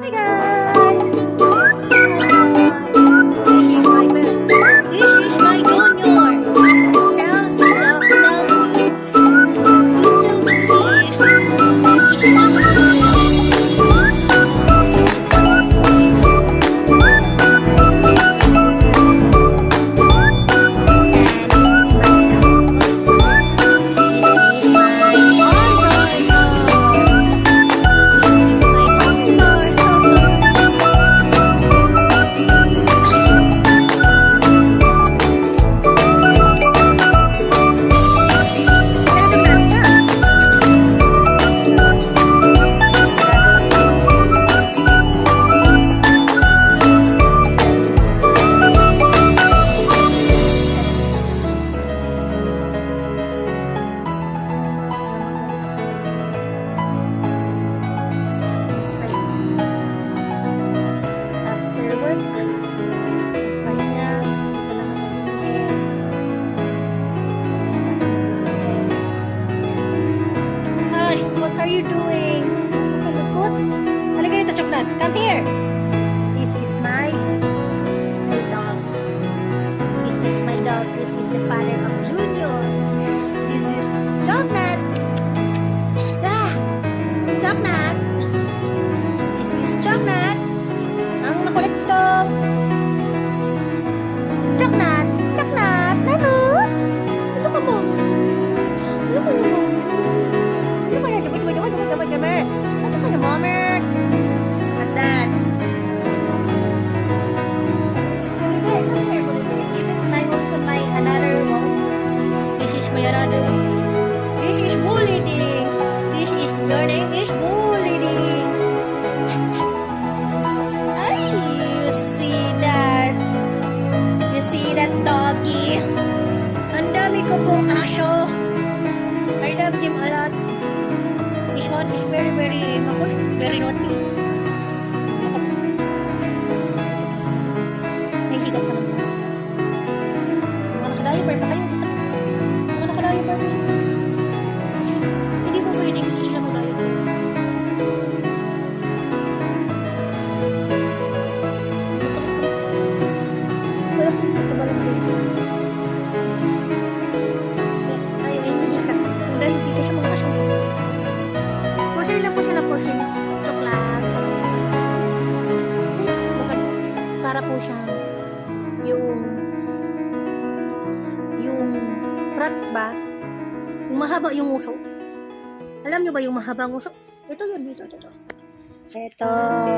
Hi guys! This is my junior. This is Chelsea. What are you doing? Malukot? Halika dito, Choknat. Come here. This is my dog. This is my dog. This is the father of Junior. This is Choknat. Choknat. This is Choknat. Ang makulit dog. Choknat. Choknat. Ano? Ano ka mo? Ano ka mo? And that. This is Holiday. Come here, Holiday. Even also my another one. This is my another. This is Holiday. This is your name is Holiday. Ay, you see that? You see that doggy? Ang dami ko pong aso. I love him a lot. This one is very makulit, very naughty. Nahihigap ka naman. Mga nakadiaper pa kayo. Mga nakadiaper pa kayo. Kasi hindi mo pwede, hindi sila mag-diaper. Wala pong nagkabalang baby. Ay, nahihigap. Dahil dito siya mag-asong. Portion lang po sila, portion. Chocolate. Para po siyang yung rat ba? Yung mahaba yung uso. Alam nyo ba yung mahabang uso? Ito yun, ito. Ito.